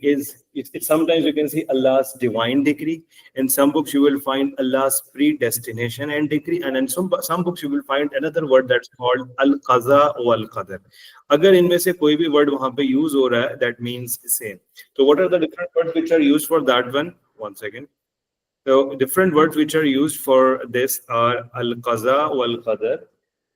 it's sometimes you can see Allah's divine decree. In some books you will find Allah's predestination and decree, and in some books you will find another word that's called al-qaza wal qadar. Agar inme se koi bhi word wahan pe use ho raha hai, that means same. So what are the different words which are used for that one? One second. So different words which are used for this are al-qaza wal qadar,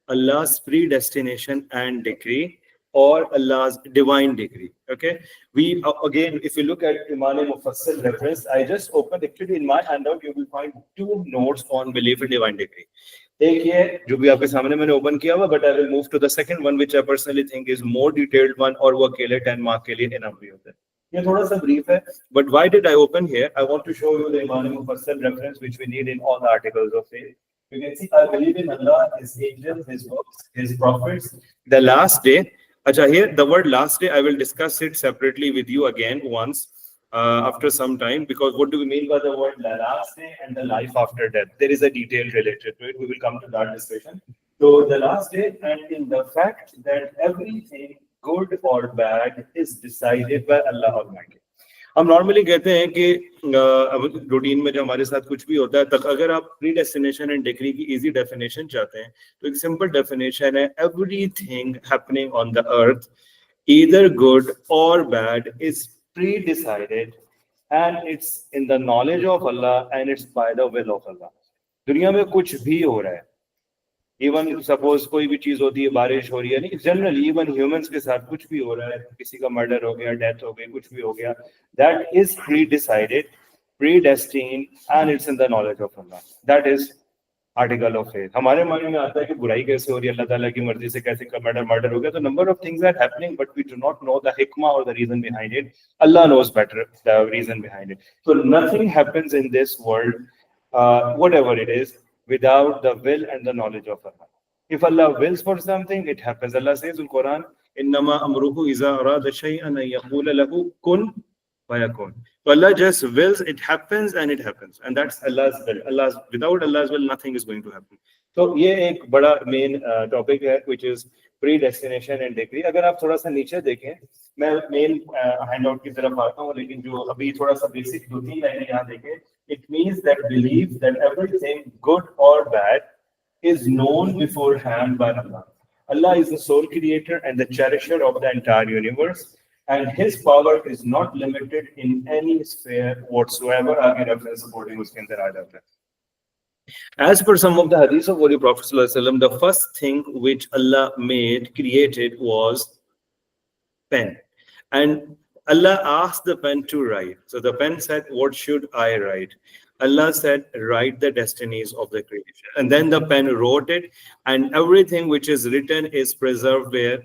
Allah's predestination and decree, or Allah's divine decree. Okay. We again, if you look at Imam Mufassal reference, I just opened actually in my handout. You will find two notes on belief in divine decree. एक ये जो भी आपके सामने मैंने open किया हुआ, but I will move to the second one, which I personally think is more detailed one, और वो अकेले 10 mark के लिए enough भी होता है. ये थोड़ा सा brief है, but why did I open here? I want to show you the Imam Mufassal reference which we need in all the articles of faith. You can see I believe in Allah, His angels, His books, His prophets, the last day. Acha, here the word last day, I will discuss it separately with you again once after some time, because what do we mean by the word the last day and the life after death? There is a detail related to it. We will come to that discussion. So the last day, and in the fact that everything good or bad is decided by Allah Almighty. हम normally कहते हैं कि routine में जब हमारे साथ कुछ भी होता है, तक अगर आप प्रीडेस्टिनेशन एंड डिक्री की इजी डेफिनेशन चाहते हैं तो एक सिंपल डेफिनेशन है, everything happening on the earth either good और bad is predecided and it's in the knowledge of Allah and it's by the will of Allah. दुनिया में कुछ भी हो रहा है, इवन सपोज कोई भी चीज होती है, बारिश हो रही है, नहीं जनरली इवन ह्यूमंस के साथ कुछ भी हो रहा है, किसी का मर्डर हो गया, डेथ हो गई, कुछ भी हो गया, that is predecided, predestined and it's in the knowledge of Allah. That is article of faith. हमारे माइंड में आता है कि बुराई कैसे हो रही है, अल्लाह ताला की मर्जी से कैसे मर्डर हो गया, तो number of things are happening but we do not know the हिकमा और the reason behind it. Allah knows better the reason behind it. So nothing happens in this world whatever it is without the will and the knowledge of Allah. If Allah wills for something, it happens. Allah says in Quran, "Innama amruhu iza arada shay'an an yaqula lahu kun fayakun." So Allah just wills, it happens, and it happens, and that's Allah's will. Without Allah's will, nothing is going to happen. So ये एक बड़ा main topic है, which is predestination and decree. अगर आप थोड़ा सा नीचे देखें, मैं main handout की तरफ आता हूँ, लेकिन जो अभी थोड़ा सा basic 2-3 लाइनें यहाँ देखें. It means that belief that everything good or bad is known beforehand by Allah. Allah is the sole creator and the cherisher of the entire universe, and His power is not limited in any sphere whatsoever. आगे reference supporting उसके अंदर आ जाता है. As per some of the hadiths of Holy Prophet ﷺ, the first thing which Allah created was pen, and Allah asked the pen to write. So the pen said, "What should I write?" Allah said, "Write the destinies of the creation." And then the pen wrote it, and everything which is written is preserved where?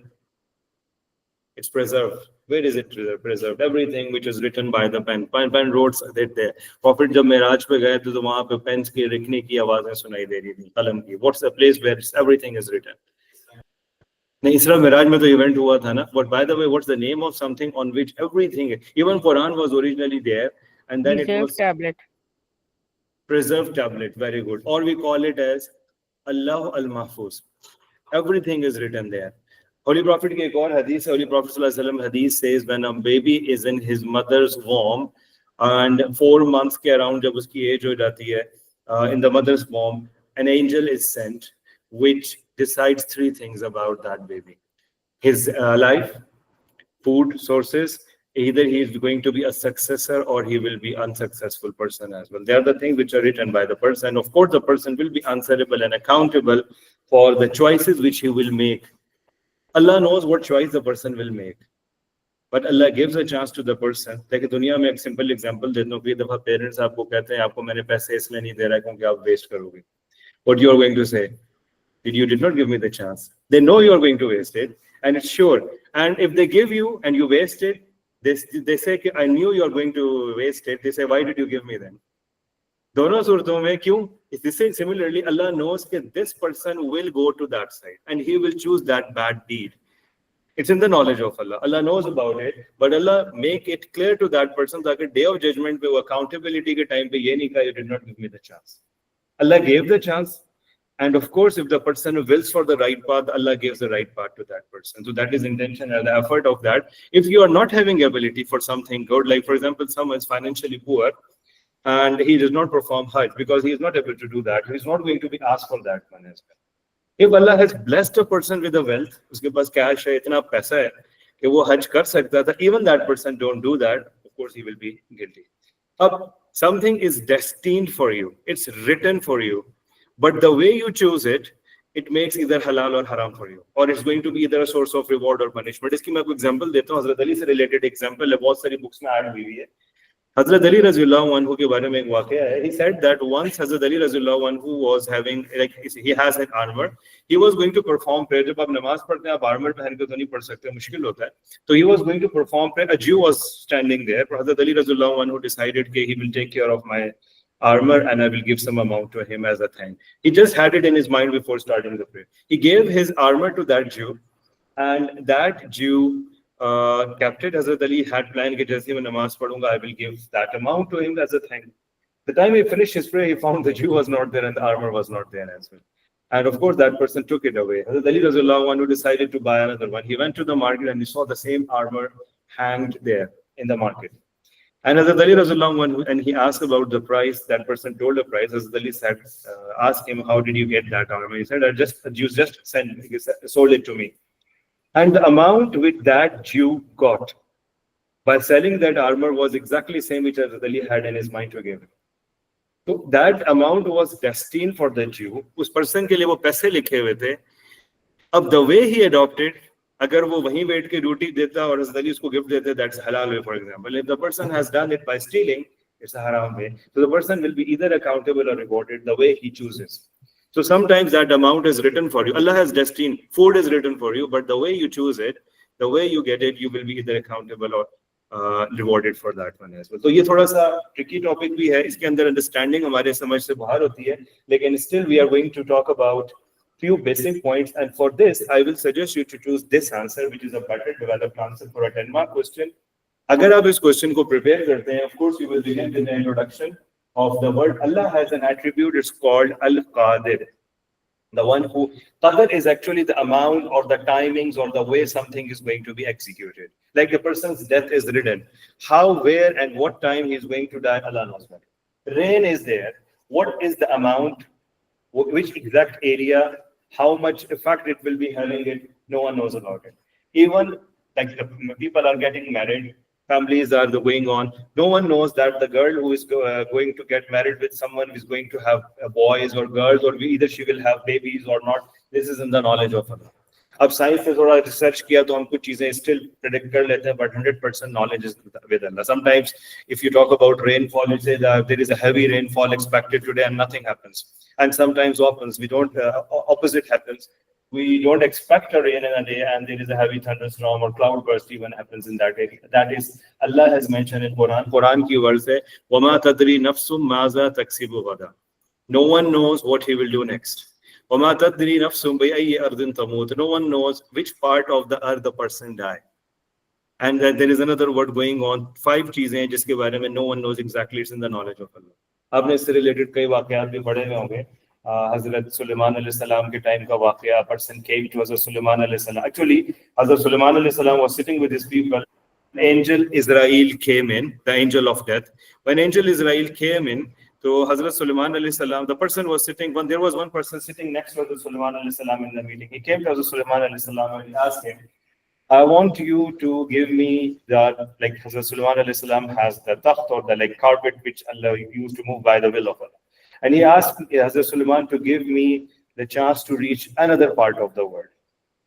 It's preserved. Where is it preserved? Everything which is written by the pen. Pen wrote it there. Prophet जब मेराज पे गए तो वहाँ पे pens के लिखने की आवाजें सुनाई दे रही थी, कलम की. What's the place where everything is written? नहीं, इसरा मिराज में तो इवेंट हुआ था ना. But by the way, what's the name of something on which everything, even Quran was originally there, and then it was tablet. Preserved tablet. Very good. Or we call it as Allah al-Mahfuz. Everything is written there. Holy Prophet की एक और हदीस है. Holy Prophet ﷺ hadith says, when a baby is in his mother's womb and 4 months के around जब उसकी age हो जाती है, in the mother's womb, an angel is sent which decides 3 things about that baby: his life, food sources, either he is going to be a successor or he will be unsuccessful person as well. They are the things which are written by the person. Of course, the person will be answerable and accountable for the choices which he will make. Allah knows what choice the person will make, but Allah gives a chance to the person. देखिए दुनिया में एक simple example देता हूँ कि दफा parents आपको कहते हैं आपको मैंने पैसे इसलिए नहीं दे रहा क्योंकि आप waste करोगे. What you are going to say? You did not give me the chance. They know you are going to waste it, and it's sure. And if they give you and you waste it, they say I knew you are going to waste it. They say, why did you give me then? दोनों सूरतों में क्यों? Similarly, Allah knows that this person will go to that side and he will choose that bad deed. It's in the knowledge of Allah. Allah knows about it, but Allah make it clear to that person that day of judgment, पे वो accountability के time पे ये नहीं कहा, you did not give me the chance. Allah gave the chance. And of course, if the person wills for the right path, Allah gives the right path to that person. So that is intention and the effort of that. If you are not having ability for something good, like for example, someone is financially poor and he does not perform Hajj because he is not able to do that, he is not going to be asked for that money as well. If Allah has blessed a person with a wealth, उसके पास cash है, इतना पैसा है कि वो हज कर सकता था, even that person don't do that, of course he will be guilty. Something is destined for you, it's written for you, but the way you choose it, it makes either halal or haram for you, or it's going to be either a source of reward or punishment. इसकी मैं आपको example देता हूँ, हज़रत अली से related example है, बहुत सारी books में add हुई है. Hazrat Ali Razulullah anhu के बारे में एक वाक़या है. He said that once Hazrat Ali Razulullah anhu was having, like, he has an armor. He was going to perform prayer. जब आप नमाज पढ़ते हैं आप armor पहन के तो नहीं पढ़ सकते, मुश्किल होता है. So he was going to perform prayer. A Jew was standing there. Hazrat Ali Razulullah anhu decided that he will take care of my armor and I will give some amount to him as a thank. He just had it in his mind before starting the prayer. He gave his armor to that Jew, and that Jew kept it. Hazrat Ali had planned that jaise main namaz padunga, I will give that amount to him as a thank. The time he finished his prayer, he found the Jew was not there and the armor was not there as well. And of course, that person took it away. Hazrat Ali Razulullah anhu decided to buy another one. He went to the market and he saw the same armor hanged there in the market. And Hazrat Ali Razulullah anhu, and he asked about the price. That person told the price. Hazrat Ali said, asked him, how did you get that armor? He said, the Jews just sold it to me. And the amount which that Jew got by selling that armor was exactly the same which Hazrat Ali had in his mind to give him. So that amount was destined for the Jew. उस person के लिए वो पैसे लिखे हुए थे. अब the way he adopted, अगर वो वहीं बैठ के रोटी देता और हज़रत अली उसको गिफ्ट देते, that's halal way, for example. If the person has done it by stealing, it's a haram way. So the person will be either accountable or rewarded the way he chooses. So sometimes that amount is written for you. Allah has destined, food is written for you, but the way you choose it, the way you get it, you will be either accountable or rewarded for that one as well. So ये थोड़ा सा tricky topic भी है. इसके अंदर understanding हमारे समझ से बाहर होती है. लेकिन still we are going to talk about few basic points. And for this, I will suggest you to choose this answer, which is a better developed answer for a 10-mark question. अगर आप इस question को prepare करते हैं, of course, you will begin with the introduction of the word. Allah has an attribute, it's called Al-Qadir. The one who, Qadr is actually the amount or the timings or the way something is going to be executed. Like a person's death is written. How, where, and what time he is going to die, Allah knows that. Rain is there. What is the amount, which exact area, how much effect it will be having it, no one knows about it. Even like the people are getting married, families are going on. No one knows that the girl who is going to get married with someone is going to have boys or girls, or either she will have babies or not. This is in the knowledge of Allah. अब science से थोड़ा research किया तो हम कुछ चीजें still predict कर लेते हैं, but 100% knowledge is with Allah. Sometimes if you talk about rainfall, you say that there is a heavy rainfall expected today and nothing happens. And sometimes we don't, opposite happens. We don't expect a rain in a day and there is a heavy thunderstorm or cloud burst even happens in that area. That is, Allah has mentioned in Quran. Quran ki words hai, وَمَا تَدْرِي نَفْسٌ مَاذَا تَكْسِبُ غَدًا. No one knows what he will do next. وَمَا تَدْرِي نَفْسٌ بِأَيِّ أَرْضٍ تَمُوتُ. No one knows which part of the earth the person die. And then there is another word going on. 5 चीजें जिसके बारे में no one knows exactly. It's in the knowledge of Allah. आपने इससे related कई वाक़यात भी पढ़े हुए होंगे. Hazrat Sulaiman alayhi salam के time का वाक़या. A person came to Hazrat Sulaiman alayhi salam. Actually, Hazrat Sulaiman alayhi salam was sitting with his people. Angel Israel came in, the angel of death. When angel Israel came in, so Hazrat Sulaiman alayhi salam, the person was sitting. There was one person sitting next to Hazrat Sulaiman alayhi salam in the meeting. He came to Hazrat Sulaiman alayhi salam and he asked him, I want you to give me the, like Hazrat Sulaiman alayhi salam has the takht or the like carpet which Allah used to move by the will of Allah. And he asked Hazrat Sulaiman to give me the chance to reach another part of the world.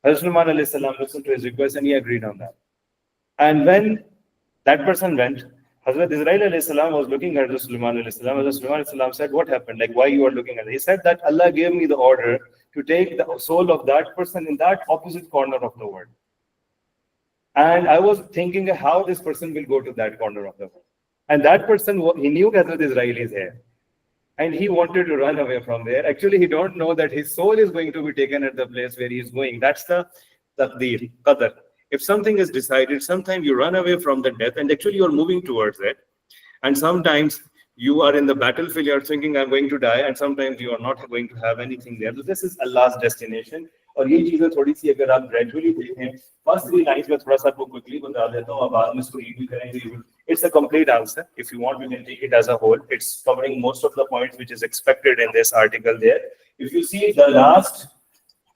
Hazrat Sulaiman alayhi salam listened to his request and he agreed on that. And when that person went, Hazrat Israel alayhi salam was looking at Hazrat Sulaiman alayhi salam. Hazrat Sulaiman alayhi salam said, what happened? Like, why you are looking at it? He said that Allah gave me the order to take the soul of that person in that opposite corner of the world. And I was thinking how this person will go to that corner of the world. And that person, he knew Hazrat Israel is here. And he wanted to run away from there. Actually, he don't know that his soul is going to be taken at the place where he is going. That's the taqdeer, qadar. If something is decided, sometimes you run away from the death and actually you're moving towards it. And sometimes You are in the battlefield, you are thinking I'm going to die, and sometimes you are not going to have anything there. So this is Allah's destination. और ये चीजें थोड़ी सी अगर आप gradually देखें, first 3 lines में थोड़ा सा आपको quickly बता देता हूँ, अब बाद में इसको read भी करेंगे. It's a complete answer. If you want, you can take it as a whole. It's covering most of the points which is expected in this article there. If you see the last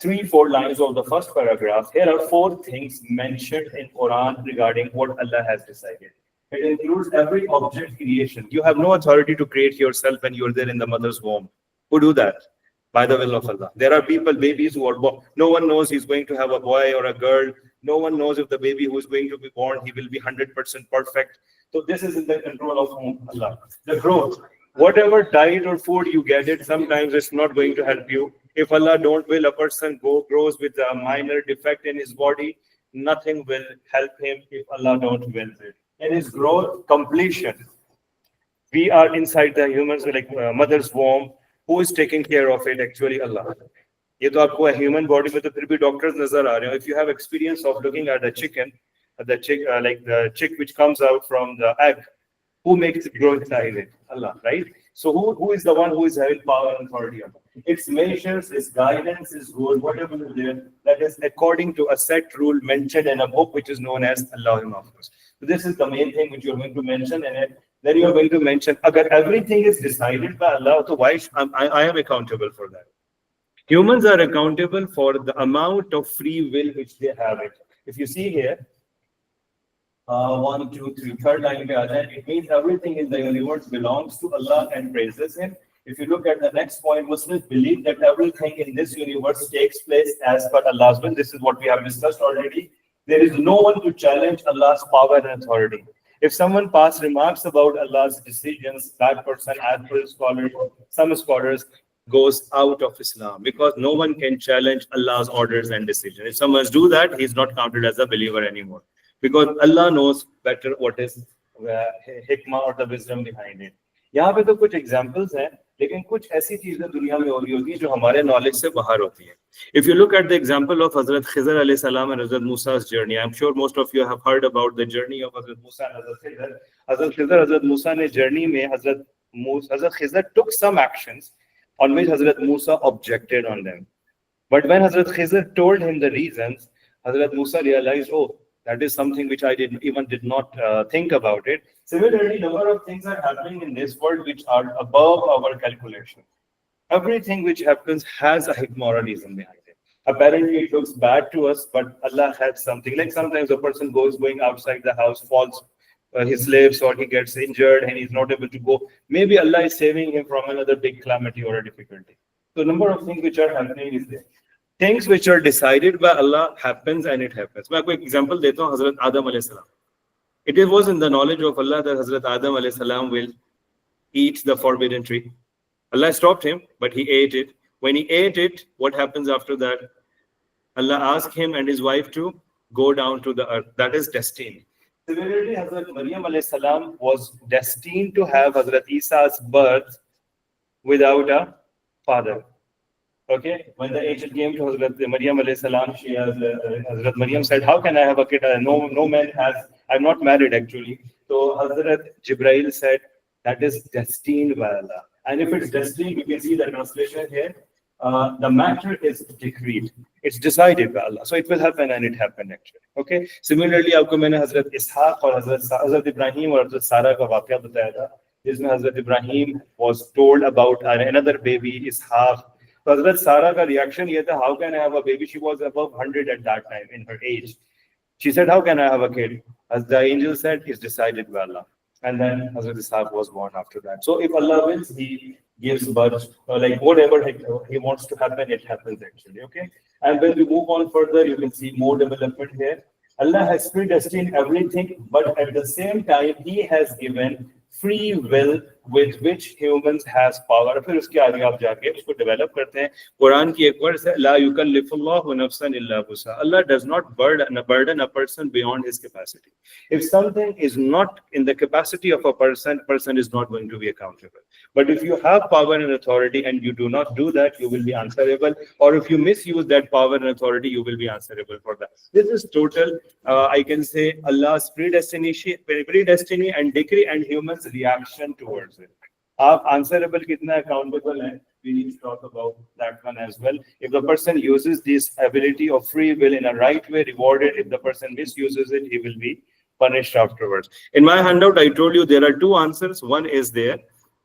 3-4 lines of the first paragraph, here are 4 things mentioned in Quran regarding what Allah has decided. It includes every object creation. You have no authority to create yourself when you're there in the mother's womb. Who do that? By the will of Allah. There are people, babies who are born. No one knows he's going to have a boy or a girl. No one knows if the baby who is going to be born, he will be 100% perfect. So this is in the control of Allah. The growth. Whatever diet or food you get it, sometimes it's not going to help you. If Allah don't will, a person grows with a minor defect in his body, nothing will help him if Allah don't will it. In his growth, completion. We are inside the humans, like mother's womb. Who is taking care of it? Actually, Allah. ये तो आपको human body में तो फिर भी doctors नजर आ रहे हैं. If you have experience of looking at the chicken, the chick which comes out from the egg, who makes it grow inside it? Allah, right? So who is the one who is having power and authority? Its measures, its guidance, its goal, whatever is there, that is according to a set rule mentioned in a book which is known as Allah Mahfuz. So this is the main thing which you're going to mention in it. Then you're going to mention, agar everything is decided by Allah, so why I am accountable for that. Humans are accountable for the amount of free will which they have it. If you see here, 1, 2, 3, third line, it means everything in the universe belongs to Allah and praises Him. If you look at the next point, Muslims believe that everything in this universe takes place as per Allah's will. This is what we have discussed already. There is no one to challenge Allah's power and authority. If someone passes remarks about Allah's decisions, that person, as per scholars, some scholars, goes out of Islam because no one can challenge Allah's orders and decisions. If someone do that, he's not counted as a believer anymore. Because Allah knows better what is hikmah or the wisdom behind it. यहाँ पे तो कुछ examples हैं, लेकिन कुछ ऐसी चीजें दुनिया में हो रही होती हैं जो हमारे knowledge से बाहर होती हैं. If you look at the example of Hazrat Khizr alayhi salam and Hazrat Musa's journey, I'm sure most of you have heard about the journey of Hazrat Musa and Hazrat Khizr. Hazrat Musa ने journey में Hazrat Khizr took some actions on which Hazrat Musa objected on them. But when Hazrat Khizr told him the reasons, Hazrat Musa realized, oh, that is something which I did not think about it. Similarly, number of things are happening in this world which are above our calculation. Everything which happens has a hikmah or a reason behind it. Apparently, it looks bad to us, but Allah has something. Like sometimes a person going outside the house, falls, he slips or he gets injured and he's not able to go. Maybe Allah is saving him from another big calamity or a difficulty. So, number of things which are happening is there. Things which are decided by Allah happens and it happens. मैं आपको एक example देता हूँ Hazrat Adam alayhi salam. It was in the knowledge of Allah that Hazrat Adam alayhi salam will eat the forbidden tree. Allah stopped him, but he ate it. When he ate it, what happens after that? Allah asked him and his wife to go down to the earth. That is destined. Similarly, Hazrat Maryam alayhi salam was destined to have Hazrat Isa's birth without a father. Okay, when the angel came to Hazrat Maryam alayhi salam, Hazrat Maryam said, how can I have a kid? No man has, I'm not married actually. So Hazrat Jibrail said, that is destined by Allah. And if it's destined, you can see the translation here. The matter is decreed. It's decided by Allah. So it will happen and it happened actually. Okay. Similarly, आपको मैंने Hazrat Ishaq और Hazrat Ibrahim और Hazrat Sarah का वाक़या बताया था. जिसमें Hazrat Ibrahim was told about another baby, Ishaq. So Hazrat Sarah's reaction here, how can I have a baby? She was above 100 at that time in her age. She said, how can I have a kid? As the angel said, it's decided by Allah. And then Hazrat Ishaq was born after that. So if Allah wills, He gives birth, like whatever He wants to happen, it happens actually. Okay. And when we move on further, you can see more development here. Allah has predestined everything, but at the same time, He has given free will with which humans has power. फिर उसके आगे आप जाके उसको develop करते हैं. कुरान की एक वर्स है, ला युकल्लिफुल्लाहु नफ्सन इल्ला वुसअहा. Allah does not burden a person beyond his capacity. If something is not in the capacity of a person is not going to be accountable. But if you have power and authority and you do not do that, you will be answerable. Or if you misuse that power and authority, you will be answerable for that. This is total, I can say, Allah's predestination and decree and humans' reaction towards gives it. Answerable kitna accountable hai, we need to talk about that one as well. If the person uses this ability of free will in a right way, rewarded. If the person misuses it, he will be punished afterwards. In my handout, I told you there are two answers. One is there.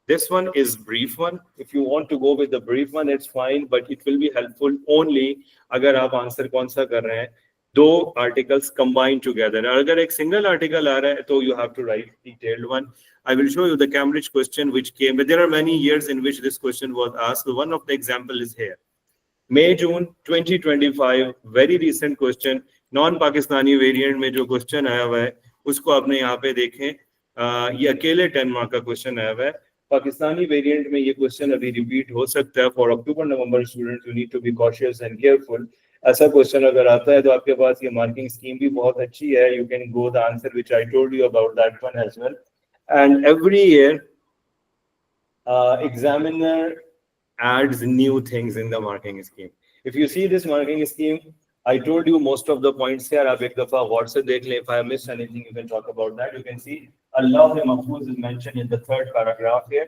This one is brief one. If you want to go with the brief one, it's fine, but it will be helpful only अगर आप answer कौन सा कर रहे हैं, दो articles combined together. अगर एक single article आ रहा है, तो you have to write detailed one. I will show you the Cambridge question which came, but there are many years in which this question was asked. So one of the example is here. May June 2025, very recent question, non-Pakistani variant में जो question आया हुआ है, उसको आपने यहाँ पे देखें. ये अकेले 10 मार्क का question आया हुआ है. पाकिस्तानी वेरिएंट में ये क्वेश्चन अभी रिपीट हो सकता है. For October November students you need to be cautious and careful. ऐसा क्वेश्चन अगर आता है तो आपके पास ये मार्किंग स्कीम भी बहुत अच्छी है. You can go the answer which I told you about that one as well. And every year examiner adds new things in the marking scheme. If you see this marking scheme, I told you most of the points here. आप एक दफा गौर से देख लें. If I missed anything, you can talk about that. You can see Allah Mahfuz is mentioned in the third paragraph here.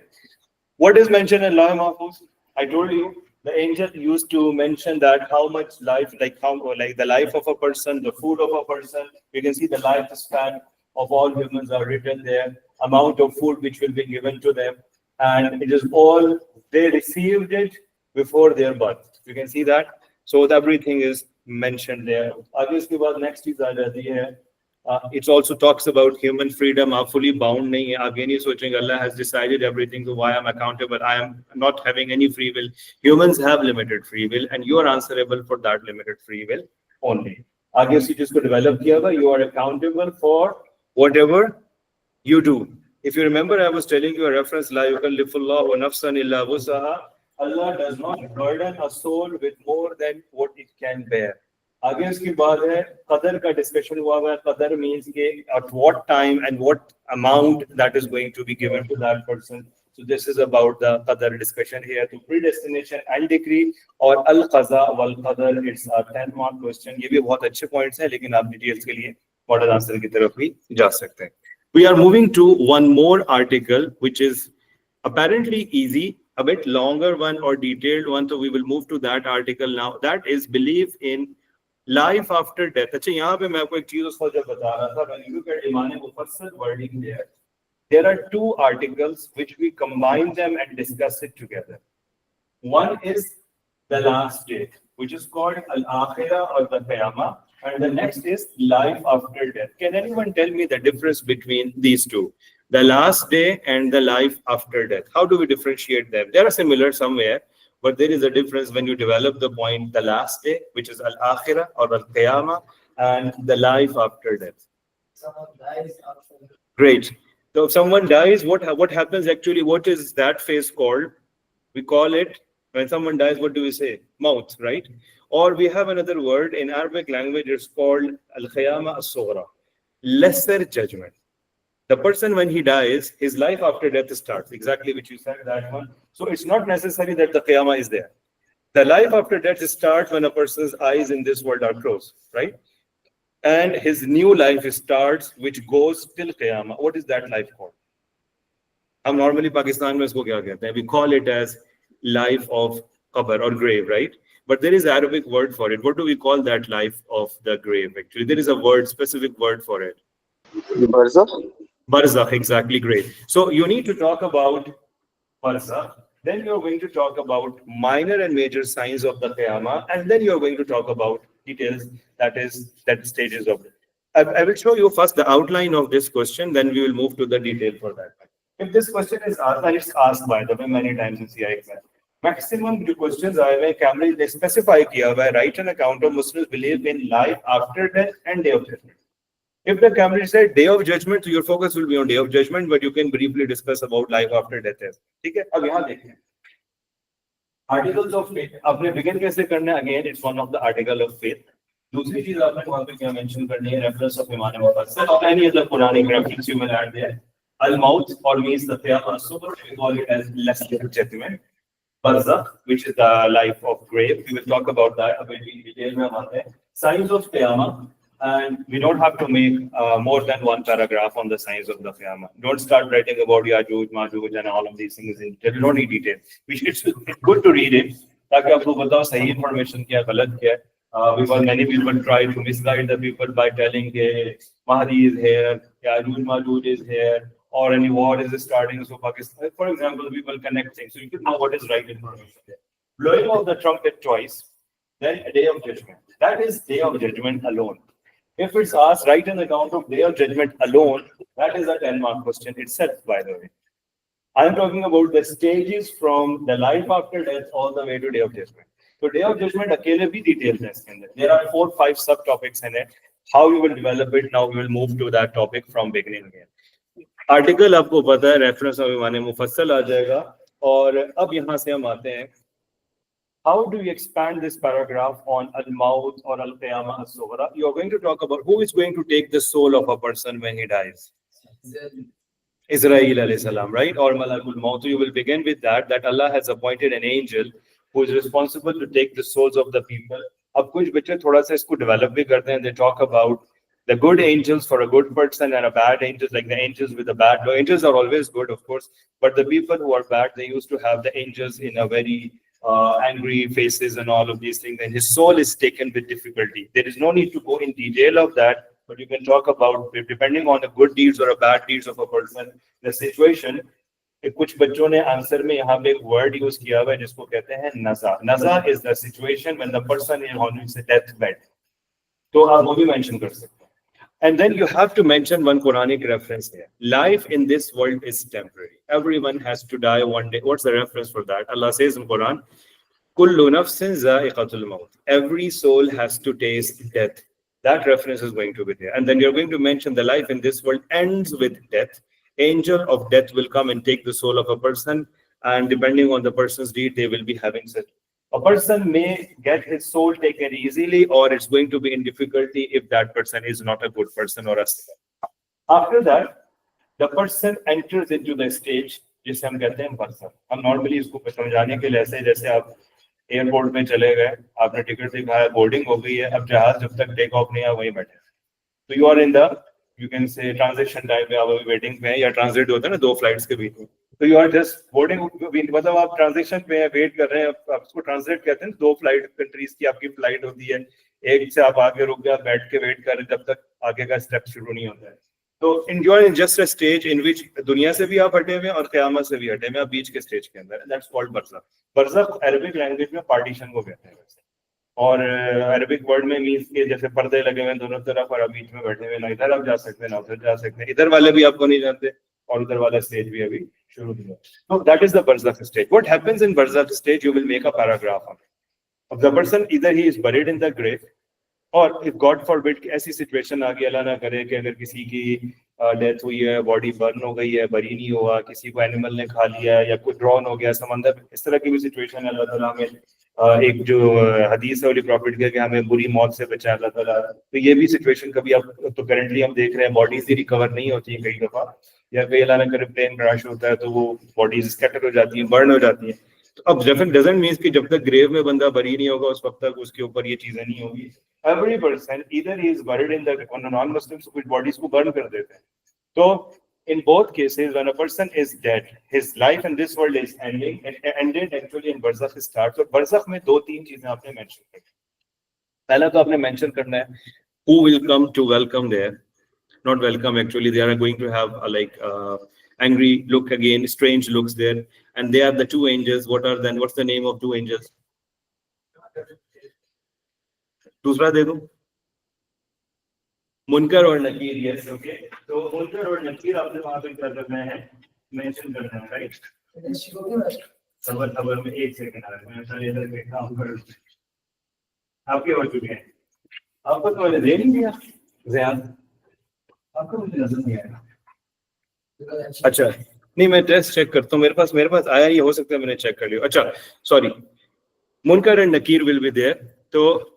What is mentioned in Allah Mahfuz? I told you the angel used to mention that how much life, like the life of a person, the food of a person. You can see the lifespan of all humans are written there. Amount of food which will be given to them, and it is all they received it before their birth. You can see that. So everything is mentioned there. Obviously, what next is here. It also talks about human freedom. आप fully bound नहीं है. आप ये नहीं सोचेंगे Allah has decided everything, so why I'm accountable? I am not having any free will. Humans have limited free will, and you are answerable for that limited free will only. आगे उसी चीज को develop किया हुआ. You are accountable for whatever you do. If you remember, I was telling you a reference. لا يكلف الله نفسا إلا وسعها. Allah does not burden a soul with more than what it can bear. आगे उसकी बात है कदर का डिस्कशन हुआ है. कदर means के at what time and what amount that is going to be given to that person. So this is about the qadar discussion here. To predestination and decree और al qaza wal qadar, it's a 10 mark question. ये भी बहुत अच्छे points हैं, लेकिन आप details के लिए model answer की तरफ भी जा सकते हैं. We are moving to one more article which is apparently easy, a bit longer one or detailed one. So we will move to that article now. That is belief in life after death. अच्छा, यहाँ पे मैं आपको एक चीज उसको जब बता रहा था, when you look at इमाने मुफस्सल wording there are two articles which we combine them and discuss it together. One is the last day, which is called al-akhirah or the qiyamah, and the next is life after death. Can anyone tell me the difference between these two, the last day and the life after death? How do we differentiate them? They are similar somewhere, but there is a difference when you develop the point, the last day, which is al-akhirah or al-qiyamah, and the life after death. Someone dies after. Great. So if someone dies, what happens actually? What is that phase called? We call it, when someone dies, what do we say? Maut, right? Or we have another word in Arabic language, it's called al-khiyama as-sughra, lesser judgment. The person, when he dies, his life after death starts, exactly which you said, that one. So it's not necessary that the qiyamah is there. The life after death starts when a person's eyes in this world are closed, right? And his new life starts, which goes till qiyamah. What is that life called? हम normally Pakistan में इसको क्या कहते हैं? We call it as life of qabr or grave, right? But there is Arabic word for it. What do we call that life of the grave? Actually, there is a word, specific word for it. Barzakh. Barzakh, exactly, great. So you need to talk about barzakh. Then you're going to talk about minor and major signs of the qiyamah, and then you're going to talk about details, that stages of it. I will show you first the outline of this question, then we will move to the detail for that. If this question is asked, and it's asked by the way many times in CI exam, maximum जो questions आए हुए Cambridge ने specify किया हुआ है, write an account of Muslims believe in life after death and day of judgment. If the Cambridge said day of judgment, so your focus will be on day of judgment, but you can briefly discuss about life after death. ठीक है, अब यहाँ देखें. Articles of faith. आपने begin कैसे करना है? Again, it's one of the article of faith. दूसरी चीज आपने वहाँ पे क्या mention करनी है? Reference of इमाम मुफस्सिल or any other Quranic reference you will add there. Al-Maut, or means the qiyamah as-sughra, we call it as lesser judgment. Barzakh, which is the life of grave. We will talk about that a bit in detail. Signs of qiyamah. And we don't have to make more than one paragraph on the signs of the Qiyamah. Don't start writing about Yajuj, Majuj and all of these things. You don't need detail. It's good to read it. ताकि आपको बताओ सही information क्या है, गलत क्या है. Because many people try to misguide the people by telling Mahdi is here, Yajuj, Majuj is here, or any war is starting. So Pakistan, for example, people connect things. So you can know what is right information. Blowing of the trumpet twice, then a day of judgment. That is day of judgment alone. If it's asked, write an account of day of judgment alone, that is a 10-mark question itself, by the way. I am talking about the stages from the life after death all the way to day of judgment. So day of judgment, अकेले भी details हैं इसके अंदर. There are 4-5 subtopics in it. How you will develop it, now we will move to that topic from beginning again. Article आपको पता है, reference अभी माने मुफस्सल आ जाएगा. और अब यहाँ से हम आते हैं. How do you expand this paragraph on al-maut or al-qiyamah as-sughra? You are going to talk about who is going to take the soul of a person when he dies. Israel alayhi salam, right? Or Malakul Maut. You will begin with that Allah has appointed an angel who is responsible to take the souls of the people. अब कुछ बच्चे थोड़ा सा इसको develop भी करते हैं. They talk about the good angels for a good person and a bad angels, like the angels with the bad. The angels are always good, of course, but the people who are bad, they used to have the angels in a very angry faces and all of these things, and his soul is taken with difficulty. There is no need to go in detail of that, but you can talk about, depending on the good deeds or a bad deeds of a person, the situation. कुछ बच्चों ने answer में यहाँ पे एक word use किया हुआ है जिसको कहते हैं नज़ा. नज़ा is the situation when the person is on his deathbed. तो आप वो भी mention कर सकते हैं. And then you have to mention one Quranic reference here. Life in this world is temporary. Everyone has to die one day. What's the reference for that? Allah says in Quran, Kullu nafsin za'iqatul maut. Every soul has to taste death. That reference is going to be there. And then you're going to mention the life in this world ends with death. Angel of death will come and take the soul of a person. And depending on the person's deed, they will be having such. A person may get his soul taken easily, or it's going to be in difficulty if that person is not a good person or a sinner. After that, the person enters into the stage जिसे हम कहते हैं बरज़ख. हम normally इसको समझाने के लिए ऐसे जैसे आप एयरपोर्ट में चले गए, आपने टिकट दिखाया, बोर्डिंग हो गई है, अब जहाज जब तक टेक ऑफ नहीं आया वहीं बैठे. तो you are in the, you can say transition time पे आप अभी वेटिंग पे हैं, या ट्रांजिट होता है ना 2 फ्लाइट्स के बीच में. तो यू आर जस्ट बोर्डिंग, मतलब आप ट्रांजिशन पे हैं, वेट कर रहे हैं. आप उसको ट्रांसलेट कहते हैं. 2 फ्लाइट कंट्रीज की आपकी फ्लाइट होती है, एक से आप आगे रुक गए, आप बैठ के वेट कर रहे हैं जब तक आगे का स्टेप शुरू नहीं होता है. तो enjoy in just a stage in which दुनिया से भी आप हटे हुए हैं और क़यामत से भी हटे हुए हैं, आप बीच के स्टेज के अंदर. दैट्स कॉल्ड बरज़ख. बरज़ख अरबिक लैंग्वेज में पार्टीशन को कहते हैं वैसे, और अरबिक वर्ड में मीन्स के जैसे पर्दे लगे हुए हैं दोनों तरफ और आप बीच में बैठे हुए, ना इधर आप जा सकते हैं ना उधर जा सकते हैं, इधर वाले भी आपको नहीं जानते और उधर वाला स्टेज भी अभी शुरू हुआ. So that is the barzakh stage. What happens in barzakh stage? You will make a paragraph on it. Of the person, either he is buried in the grave, or if God forbid ऐसी situation आ गई, अल्लाह ना करे कि अगर किसी की death हुई है, बॉडी बर्न हो गई है, बरी नहीं हुआ, किसी को एनिमल ने खा लिया या कोई ड्रॉन हो गया समंदर, इस तरह की भी सिचुएशन है. अल्लाह ताला हमें एक जो हदीस है वाली प्रॉफिट के कि हमें बुरी मौत से बचाए अल्लाह ताला. तो ये भी सिचुएशन कभी आप तो करंटली हम देख रहे हैं बॉडीज ही रिकवर नहीं होती है कई दफा, या कई अल्लाह ना करे प्लेन क्रैश होता है तो वो बॉडीज स्कैटर हो जाती है, बर्न हो जाती है. तो अब डजंट मीन्स कि जब तक ग्रेव में बंदा बरी नहीं होगा उस वक्त तक उसके ऊपर ये चीजें नहीं होगी. Every person either he is buried in the, on a non-Muslims कुछ bodies को burn कर देते हैं. तो in both cases when a person is dead, his life in this world is ending, and ended actually in barzakh starts. और barzakh में 2-3 चीजें आपने मेंशन की. पहला तो आपने मेंशन करना है who will come to welcome there. Not welcome, actually they are going to have a angry look again, strange looks there, and they are the 2 angels. What's the name of 2 angels? दूसरा दे दो, मुनकर और नकीर. Yes, okay. तो मुनकर और नकीर आपने वहां पे क्या करना है, मेंशन करना है, राइट. खबर में 1 सेकंड आ रहा है, मैं सारे इधर पे काम कर, आपके हो चुके हैं. आपको तो मैंने दे नहीं दिया ज़ियान, आपको मुझे नजर नहीं आया. अच्छा नहीं, मैं टेस्ट चेक करता हूँ, मेरे पास आया, ये हो सकता है मैंने चेक कर लिया. अच्छा sorry, Munkar and Nakir will be there. तो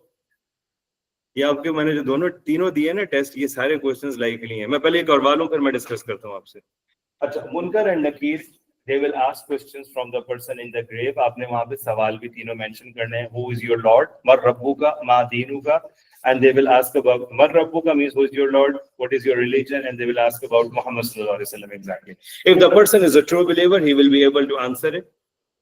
ये आपके मैंने जो तीनों दिए ना टेस्ट, ये सारे क्वेश्चंस लाइकली हैं. मैं पहले एक और वालों फिर मैं डिस्कस करता हूँ आपसे. अच्छा, Munkar and Nakir they will ask questions from the person in the grave. आपने वहां पे सवाल भी तीनों मेंशन करने हैं. हु इज योर लॉर्ड, मा रब्बुका, मा दीनुका, and they will ask about Man Rabbuka means who is your Lord, what is your religion, and they will ask about Muhammad sallallahu alaihi wasallam exactly. If the person is a true believer, he will be able to answer it,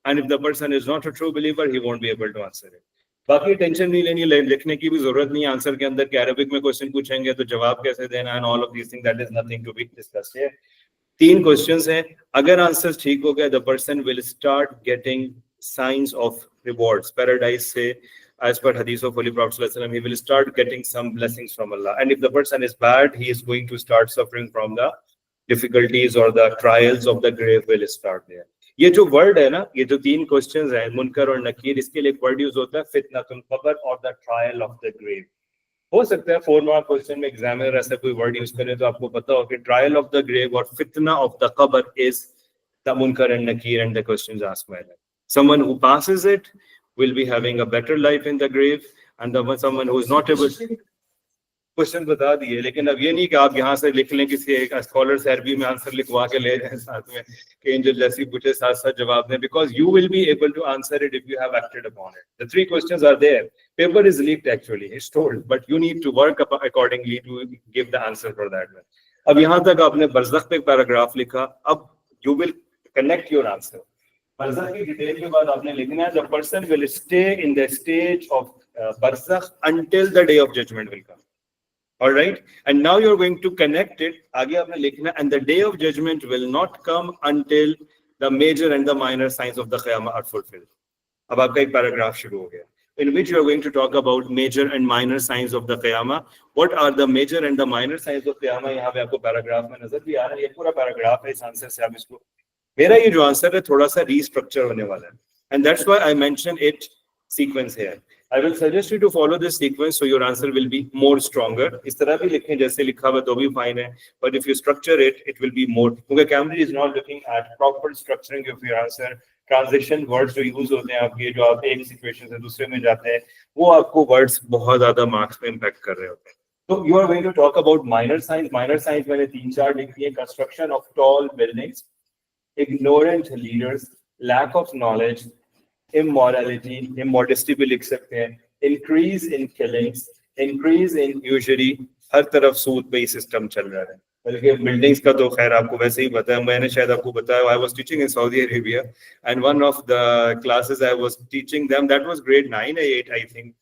and if the person is not a true believer, he won't be able to answer it. बाकी tension नहीं लेनी, लिखने की भी जरूरत नहीं answer के अंदर कि अरबिक में क्वेश्चन पूछेंगे तो जवाब कैसे देना, and all of these things, that is nothing to be discussed here. 3 questions हैं, अगर आंसर्स ठीक हो गए, the person will start getting signs of rewards. Paradise say, as per hadith of Holy Prophet sallallahu alaihi wasallam, he will start getting some blessings from Allah. And if the person is bad, he is going to start suffering from the difficulties or the trials of the grave will start there. ये जो word है ना, ये जो 3 questions हैं, मुनकर और नकीर, इसके लिए एक वर्ड यूज होता है फितनतुल कब्र और the trial of the grave. हो सकता है 4 मार्क क्वेश्चन में एग्जामिनर ऐसा कोई वर्ड यूज करे तो आपको पता हो कि ट्रायल ऑफ द ग्रेव और फितना ऑफ द कब्र is the Munkar and Nakir and the questions asked by them. Someone who passes it will be having a better life in the grave, and someone who is not able. Question बता दिए, लेकिन अब ये नहीं कि आप यहाँ से लिख लें, किसी एक स्कॉलर से अरबी में आंसर लिखवा के ले जाएं साथ में कि एंजल जैसी पूछे साथ साथ जवाब दें, because you will be able to answer it if you have acted upon it. The 3 questions are there. Paper is leaked actually, it's told, but you need to work accordingly to give the answer for that one. अब यहाँ तक आपने बरज़ख पे paragraph लिखा, अब you will connect your answer. बरज़ख की detail के बाद आपने लिखना है, the person will stay in the stage of बरज़ख until the day of judgment will come. All right, and now you're going to connect it. आगे आपने लिखना, and the day of judgment will not come until the major and the minor signs of the Qiyamah are fulfilled. अब आपका एक paragraph शुरू हो गया, in which you are going to talk about major and minor signs of the Qiyamah. What are the major and the minor signs of Qiyamah? यहाँ पे आपको paragraph में नजर भी आ रहा है, ये पूरा पैराग्राफ है. इस आंसर से आप इसको, मेरा ये जो आंसर है थोड़ा सा रीस्ट्रक्चर होने वाला है, and that's why I mentioned it sequence here. I will suggest you to follow this sequence so your answer will be more stronger. इस तरह भी लिखें जैसे लिखा हुआ तो भी fine है, but if you structure it, it will be more. क्योंकि Cambridge is not looking at proper structuring of your answer. Transition words जो use होते हैं आपके, जो आप एक situation से दूसरे में जाते हैं, वो आपको words बहुत ज़्यादा marks पे impact कर रहे होते हैं. So you are going to talk about minor signs. Minor signs मैंने 3-4 लिख दिए: construction of tall buildings, ignorant leaders, lack of knowledge, immorality, immodesty भी लिख सकते हैं, increase in killings, increase in usury. हर तरफ सूद पे ही सिस्टम चल रहा है. बल्कि बिल्डिंग्स का तो खैर आपको वैसे ही पता है, मैंने शायद आपको बताया, I was teaching in Saudi Arabia and one of the classes I was teaching them, that was grade 9 or 8 I think,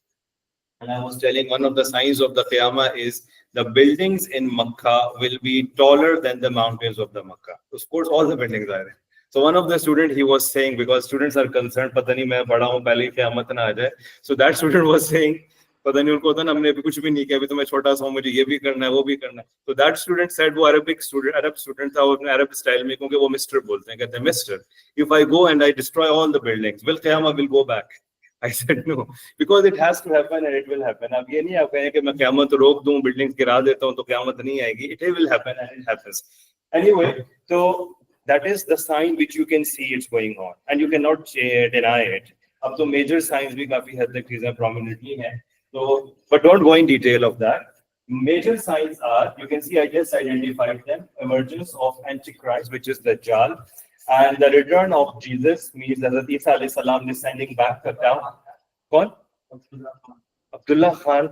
and I was telling one of the signs of the Qiyamah is the buildings in Makkah will be taller than the mountains of the Makkah. Of course all the buildings are there. So one of the students, he was saying, because students are concerned, पता नहीं मैं पढ़ा हूँ पहले क़यामत ना आ जाए. So that student was saying, पता नहीं उनको होता ना, हमने अभी कुछ भी नहीं किया, अभी तो मैं छोटा सा हूँ, मुझे ये भी करना है, वो भी करना है. So that student said, वो अरब student था, वो अपने अरब स्टाइल में, क्योंकि वो मिस्टर बोलते हैं, कहते हैं mister, if I go and I destroy all the buildings, will क़यामत will go back? I said no, because it has to happen and it will happen. अब ये नहीं आप कहें कि मैं क़यामत रोक दूँ, बिल्डिंग्स गिरा देता हूँ तो क़यामत नहीं आएगी. It will happen and it happens. Anyway, so that is the sign which you can see it's going on and you cannot deny it. अब तो major signs भी काफी हद तक चीजें prominently हैं. So, but don't go in detail of that. Major signs are, you can see I just identified them: emergence of Antichrist, which is the Dajjal, and the return of Jesus, means that Isa alayhi salam descending back to town. कौन? Abdullah Khan.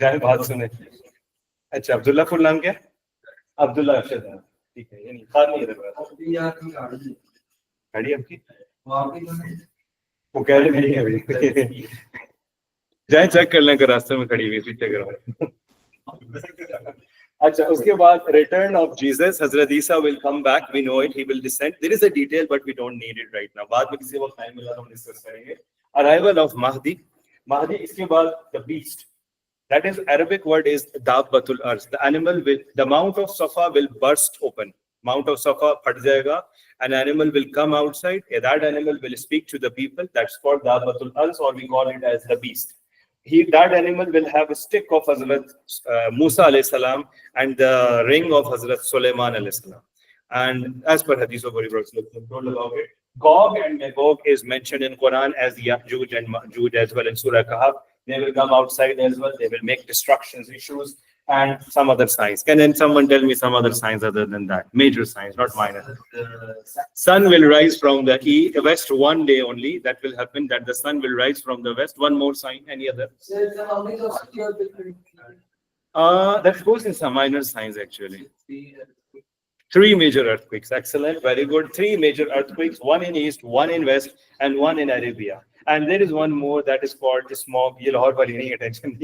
जाए बात सुने. अच्छा, Abdullah full नाम क्या? अब्दुल्ला अरशद है. ठीक है, यानी खान नहीं है. गाड़ी आपकी? वो कह रहे नहीं है अभी. जाए चेक कर लें अगर रास्ते में खड़ी हुई पीछे करो. अच्छा, उसके बाद रिटर्न ऑफ जीसस, हजरत Isa will come back, we know it, he will descend. There is a detail but we don't need it right now. बाद में किसी वक्त टाइम मिला तो हम डिस्कस करेंगे. Arrival of Mahdi. इसके बाद the beast. That is, Arabic word is dabbatul ars. The animal will, the mount of Safa will burst open. Mount of Safa फट जाएगा. An animal will come outside. That animal will speak to the people. That's called dabbatul ars, or we call it as the beast. That animal will have a stick of Hazrat Musa alayhi salam and the ring of Hazrat Sulaiman alayhi salam. And as per Hadith of Holy Prophet told about it, Gog and Magog is mentioned in Quran as Ya'juj and Ma'juj as well in Surah Kahf. They will come outside as well. They will make destructions, issues. and some other signs. Can then someone tell me some other signs other than that? Major signs, not minor. Sun will rise from the west one day only. That will happen, that the sun will rise from the west. One more sign. Any other? That goes in some minor signs actually. Three major earthquakes. Excellent. Very good. Three major earthquakes. One in east, one in west, and one in Arabia. And there is one more that is called smog. You'll all paying attention.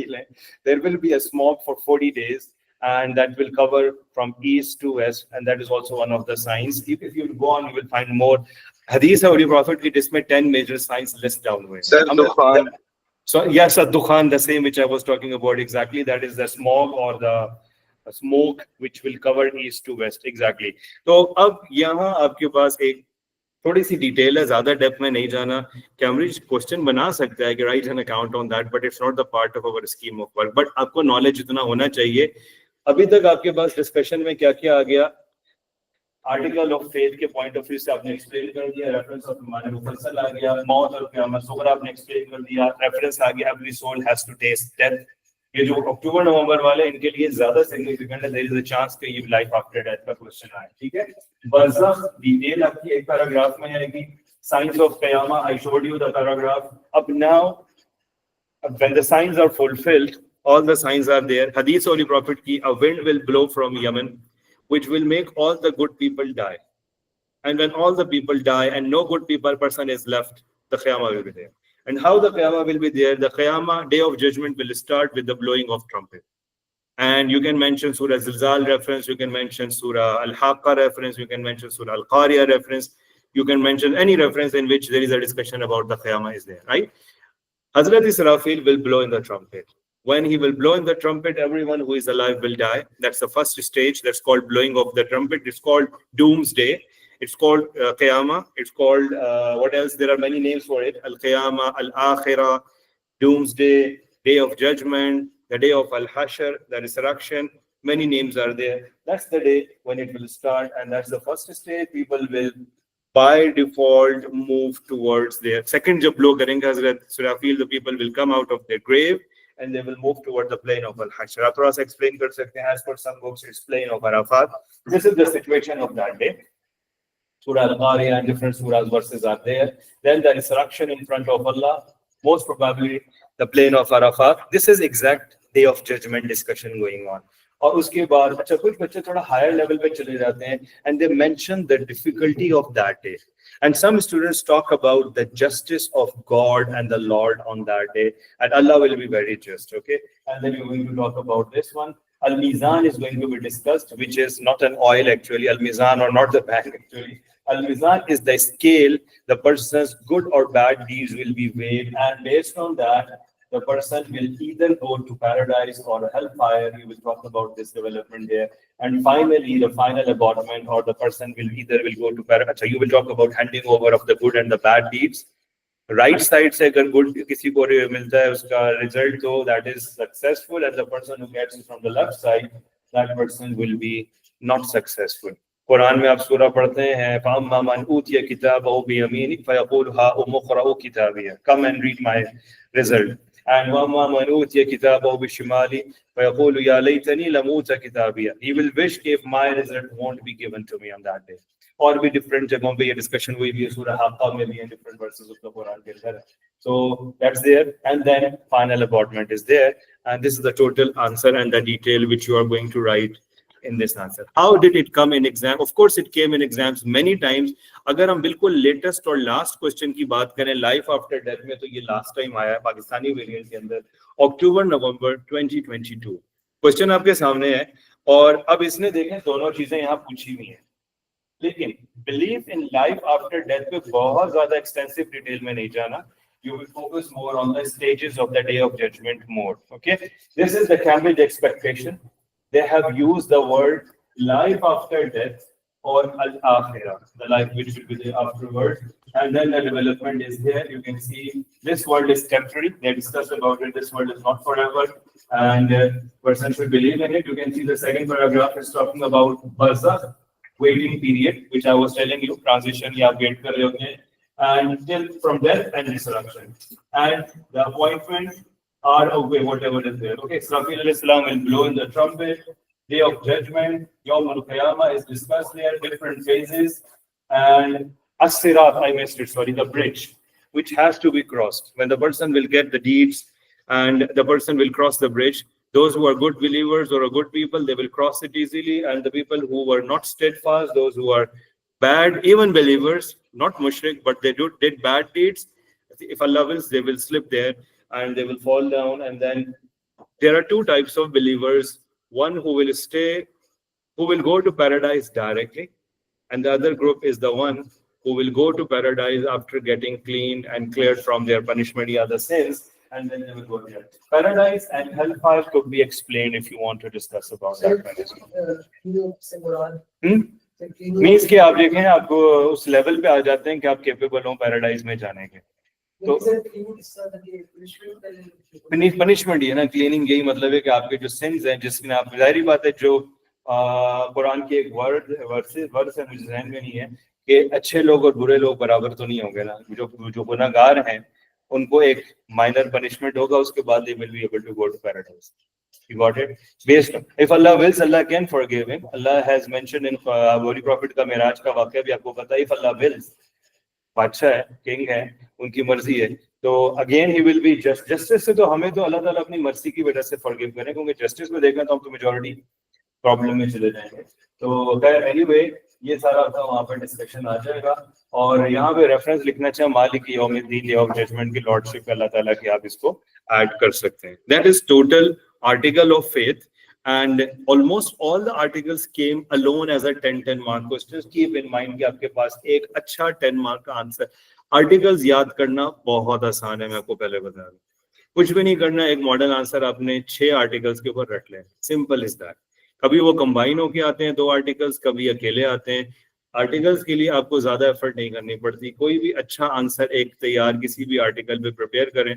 There will be a smog for 40 days, and that will cover from east to west. And that is also one of the signs. If you go on, you will find more. Hadith Holy Prophet ki disme 10 major signs list down with. So yes, Dukhan, the same which I was talking about exactly. That is the smog or the smoke which will cover east to west. Exactly. तो अब यहाँ आपके पास एक थोड़ी सी detail है, ज्यादा depth में नहीं जाना. कैम्ब्रिज क्वेश्चन बना सकता है कि right an account on that, but it's not the part of our scheme of work. But आपको नॉलेज इतना होना चाहिए. अभी तक आपके पास डिस्कशन में क्या क्या आ गया? आर्टिकल ऑफ फेथ के पॉइंट ऑफ व्यू से आपने एक्सप्लेन कर दिया. रेफरेंस ऑफ ईमान मुफस्सल आ गया. मौत और क़यामत सुग़रा आपने एक्सप्लेन कर दिया. रेफरेंस आ गया every soul has to taste death. ये जो अक्टूबर नवंबर वाले इनके लिए ज्यादा सिग्निफिकेंट है. देयर इज अ चांस कि ये लाइफ आफ्टर डेथ का क्वेश्चन आए. ठीक है. बरज़ख डिटेल आपकी एक पैराग्राफ में आएगी. साइंस ऑफ क़यामा, I showed you the paragraph. अब now when the signs are fulfilled, all the signs are there. Hadith Holy Prophet ki, a wind will blow from Yemen which will make all the good people die, and when all the people die and no good person is left, the Qiyamah will be there. And how the Qiyamah will be there? The Qiyamah, day of judgment, will start with the blowing of trumpet. And you can mention Surah Zilzal reference, you can mention Surah Al-Haqqa reference, you can mention Surah Al-Qariya reference, you can mention any reference in which there is a discussion about the Qiyamah is there, right? Hazrat Israfil will blow in the trumpet. When he will blow in the trumpet, everyone who is alive will die. That's the first stage. That's called blowing of the trumpet. It's called doomsday. It's called Qiyamah. It's called, what else? There are many names for it. Al-Qiyamah, Al-Akhirah, Doomsday, Day of Judgment, the Day of Al-Hashr, the Resurrection. Many names are there. That's the day when it will start. And that's the first stage. People will, by default, move towards their second jab blow karenge Hazrat Surafil, the people will come out of their grave and they will move toward the plane of Al-Hashr. आप थोड़ा सा explain कर सकते हैं. As per some books, it's plane of Arafat. This is the situation of that day. Surah Al-Qariya and different surahs verses are there. Then the resurrection in front of Allah, most probably the plane of Arafat. This is exact day of judgment discussion going on. और उसके बाद अच्छा कुछ बच्चे थोड़ा higher level पे चले जाते हैं and they mention the difficulty of that day. And some students talk about the justice of God and the Lord on that day, and Allah will be very just, okay? And then we're going to talk about this one. Al-Mizan is going to be discussed, which is not an oil actually. Al-Mizan, or not the bank actually. Al-Mizan is the scale. The person's good or bad deeds will be weighed, and based on that, the person will either go to paradise or hellfire. We will talk about this development there. And finally, the final abandonment, or the person will either go to paradise. So you will talk about handing over of the good and the bad deeds. Right side से अगर good किसी को मिलता है उसका result तो that is successful, and the person who gets it from the left side, that person will be not successful. Quran में आप सूरा पढ़ते हैं فَأَمَّا مَنْ أُوتِيَ كِتَابَهُ بِيَمِينِهِ فَيَقُولُ هَاؤُمُ اقْرَءُوا كِتَابِيَهْ, come and read my result. And وَأَمَّا مَنْ أُوتِيَ كِتَابَهُ بِشِمَالِهِ فَيَقُولُ يَا لَيْتَنِي لَمْ أُوتَ كِتَابِيَهْ. He will wish if my result won't be given to me on that day. और भी different जगहों पे ये discussion हुई भी है, सूरह हाक़ा में भी, in different verses of the Quran के अंदर. So that's there, and then final abandonment is there, and this is the total answer and the detail which you are going to write in this answer. How did it come in exam? Of course, it came in exams many times. अगर हम बिल्कुल latest और last question की बात करें life after death में, तो ये last time आया है पाकिस्तानी वेरिएंट के अंदर अक्टूबर नवंबर 2022. क्वेश्चन आपके सामने है, और अब इसने देखें दोनों चीजें यहाँ पूछी हुई हैं, लेकिन belief in life after death पे बहुत ज्यादा एक्सटेंसिव डिटेल में नहीं जाना. You will focus more on the stages of the day of judgment more. Okay, this is the Cambridge expectation. They have used the word life after death or al-akhirah, the life which will be there afterwards, and then the development is here. You can see this world is temporary. They discussed about it. This world is not forever, and person should believe in it. You can see the second paragraph is talking about barzakh, waiting period, which I was telling you, transition या wait कर रहे होते हैं, and till from death and resurrection, and the appointment or okay, whatever is there. Okay, Israfil alayhi salam will blow in the trumpet. Day of Judgment, Yawm al-Qiyamah is discussed there, different phases, and As-Sirat, I missed it, sorry, the bridge, which has to be crossed. When the person will get the deeds and the person will cross the bridge, those who are good believers or are good people, they will cross it easily, and the people who were not steadfast, those who are bad, even believers, not mushrik, but they did bad deeds, if Allah wills, they will slip there and they will fall down. And then there are two types of believers: one who will stay, who will go to paradise directly, and the other group is the one who will go to paradise after getting cleaned and cleared from their punishment, yeah, the sins, and then they will go there. Paradise and hellfire could be explained if you want to discuss about that. Means कि आप देखें, आप उस level पे आ जाते हैं कि आप केपेबल हो पैराडाइज में जाने के, तो पनिशमेंट ही है ना, क्लीनिंग, यही मतलब है कि आपके जो सिंस हैं, जिसमें आप, जाहिर बात है, जो कुरान की एक वर्ड है, मुझे ज़हन में नहीं है, कि अच्छे लोग और बुरे लोग बराबर तो नहीं होंगे ना, जो गुनाहगार हैं उनको एक माइनर पनिशमेंट होगा, उसके बाद they will be able to go to paradise. You got it? Based on, if Allah wills, Allah can forgive him. Allah has mentioned in Holy Prophet का मेराज का वाक़या भी आपको पता है, if Allah wills, बादशाह है, किंग है, उनकी मर्जी है, तो again he will be just. Justice से तो हमें तो अल्लाह ताला अपनी मर्जी की वजह से फॉरगिव करें, क्योंकि जस्टिस में देखना तो हम तो मेजॉरिटी प्रॉब्लम में चले जाएंगे. तो खैर एनीवे, ये सारा था वहाँ पर डिस्कशन आ जाएगा. और यहाँ पे रेफरेंस लिखना चाहिए मालिक यौमिद्दीन, डे ऑफ जजमेंट की लॉर्डशिप अल्लाह ताला की, आप इसको ऐड कर सकते हैं. That is total article of faith, and almost all the articles came alone as a 10 mark questions. Keep in mind कि आपके पास एक अच्छा 10 मार्क का आंसर. आर्टिकल्स याद करना बहुत आसान है, मैं आपको पहले बता दूं. कुछ भी नहीं करना, एक मॉडल आंसर आपने 6 आर्टिकल्स के ऊपर रट लें, सिंपल इज दैट. कभी वो कंबाइन होके आते हैं 2 आर्टिकल्स, कभी अकेले आते हैं. आर्टिकल्स के लिए आपको ज्यादा एफर्ट नहीं करनी पड़ती. कोई भी अच्छा आंसर एक तैयार किसी भी आर्टिकल पे प्रिपेयर करें.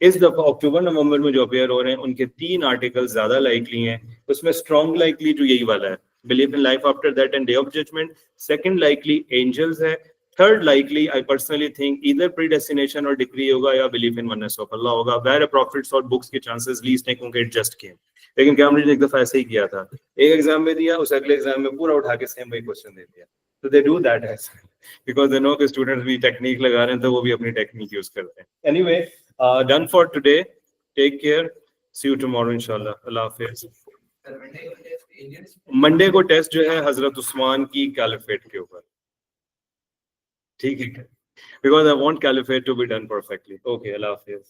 इस दफा अक्टूबर नवंबर में जो अपेयर हो रहे हैं उनके 3 आर्टिकल्स ज्यादा लाइकली हैं. उसमें स्ट्रॉन्ग लाइकली जो यही वाला है, believe in life after that and day of judgement. Second likely angels है. Third likely I personally think either predestination और डिक्री होगा या believe in oneness of Allah होगा. वेयर प्रॉफिट्स और बुक्स के चांसेस लीस्ट है, क्योंकि इट जस्ट केम. लेकिन कैमब्रिज ने एक दफा ऐसे ही किया था, एक एग्जाम में दिया, उस अगले एग्जाम में पूरा उठा के सेम वही क्वेश्चन दे दिया. तो they do that as because they know कि स्टूडेंट्स भी टेक्निक लगा रहे हैं, तो वो भी अपनी टेक्निक यूज करते हैं. Anyway, done for today. Take care, see you tomorrow इंशाल्लाह. अल्लाह हाफिज. मंडे को टेस्ट जो है हजरत उस्मान की कैलिफेट के ऊपर, ठीक है, because I want caliphate to be done perfectly. Okay, Allah Hafiz.